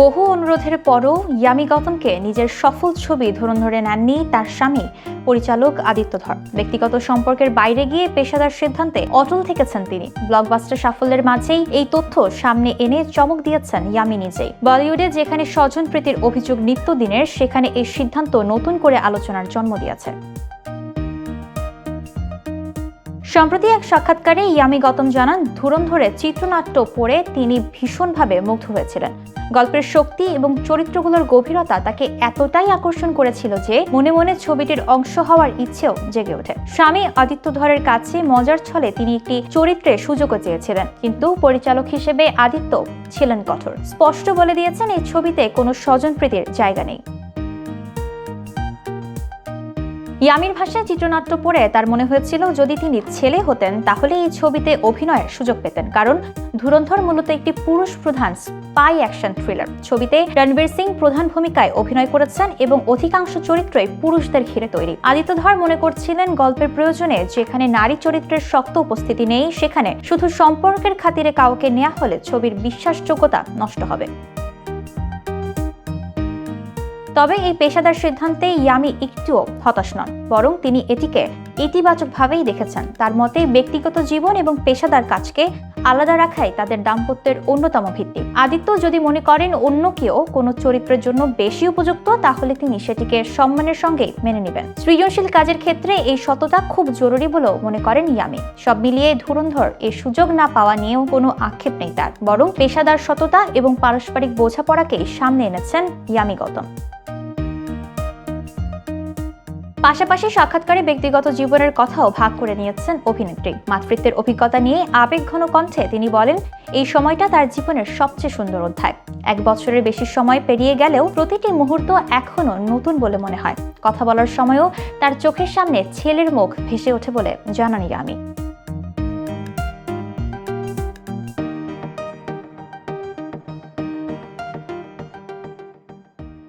বহু অনুরোধের পরও ইয়ামি গৌতমকে নিজের সফল ছবি ধরে নেননি তার স্বামী পরিচালক আদিত্য ধর। ব্যক্তিগত সম্পর্কের বাইরে গিয়ে পেশাদার সিদ্ধান্তে অটল থেকেছেন তিনি। ব্লকবাস্টার সাফল্যের মাঝেই এই তথ্য সামনে এনে চমক দিয়েছেন ইয়ামি নিজেই। বলিউডে যেখানে স্বজনপ্রীতির অভিযোগ নিত্যদিনের, সেখানে এই সিদ্ধান্ত নতুন করে আলোচনার জন্ম দিয়েছে। সম্প্রতি এক সাক্ষাৎকারে ইয়ামি গৌতম জানান, ধুরন্ধরে চিত্রনাট্য পড়ে তিনি ভীষণভাবে মুগ্ধ হয়েছিলেন। গল্পের শক্তি এবং চরিত্রগুলোর গভীরতা তাকে এতটাই আকর্ষণ করেছিল যে মনে মনে ছবিটির অংশ হওয়ার ইচ্ছেও জেগে ওঠে। স্বামী আদিত্য ধরের কাছে মজার ছলে তিনি একটি চরিত্রের সুযোগও চেয়েছিলেন, কিন্তু পরিচালক হিসেবে আদিত্য ছিলেন কঠোর। স্পষ্ট বলে দিয়েছেন এই ছবিতে কোনো স্বজনপ্রীতির জায়গা নেই। ইয়ামির ভাষায় চিত্রনাট্য পড়ে তার মনে হয়েছিল যদি তিনি ছেলে হতেন তাহলে এই ছবিতে অভিনয়ের সুযোগ পেতেন, কারণ ধুরন্ধর মূলত একটি পুরুষ প্রধান স্পাই অ্যাকশন থ্রিলার। ছবিতে রণবীর সিং প্রধান ভূমিকায় অভিনয় করেছেন এবং অধিকাংশ চরিত্রই পুরুষদের ঘিরে তৈরি। আদিত্য ধর মনে করছিলেন গল্পের প্রয়োজনে যেখানে নারী চরিত্রের শক্ত উপস্থিতি নেই, সেখানে শুধু সম্পর্কের খাতিরে কাউকে নেওয়া হলে ছবির বিশ্বাসযোগ্যতা নষ্ট হবে। তবে এই পেশাদার সিদ্ধান্তে ইয়ামি একটুও হতাশ নন, বরং তিনি এটিকে ইতিবাচকভাবেই দেখেছেন। তার মতে ব্যক্তিগত জীবন এবং পেশাদার কাজকে আলাদা রাখাই তাদের দাম্পত্যের অন্যতম ভিত্তি। আদিত্য যদি মনে করেন অন্য কেউ কোনো চরিত্রের জন্য বেশি উপযুক্ত, তাহলে তিনি সেটিকে সম্মানের সঙ্গেই মেনে নেবেন। সৃজনশীল কাজের ক্ষেত্রে এই সততা খুব জরুরি বলেও মনে করেন ইয়ামি। সব মিলিয়ে ধুরন্ধর এই সুযোগ না পাওয়া নিয়েও কোনো আক্ষেপ নেই তার, বরং পেশাদার সততা এবং পারস্পরিক বোঝাপড়াকেই সামনে এনেছেন ইয়ামি গৌতম। পাশাপাশি সাক্ষাৎকারে ব্যক্তিগত জীবনের কথাও ভাগ করে নিয়েছেন অভিনেত্রী। মাতৃত্বের অভিজ্ঞতা নিয়ে আবেগঘন কণ্ঠে তিনি বলেন, এই সময়টা তার জীবনের সবচেয়ে সুন্দর অধ্যায়। 1 বছরের বেশি সময় পেরিয়ে গেলেও প্রতিটি মুহূর্ত এখনো নতুন বলে মনে হয়। কথা বলার সময়ও তার চোখের সামনে ছেলের মুখ ভেসে ওঠে বলে জানান ইয়ামি।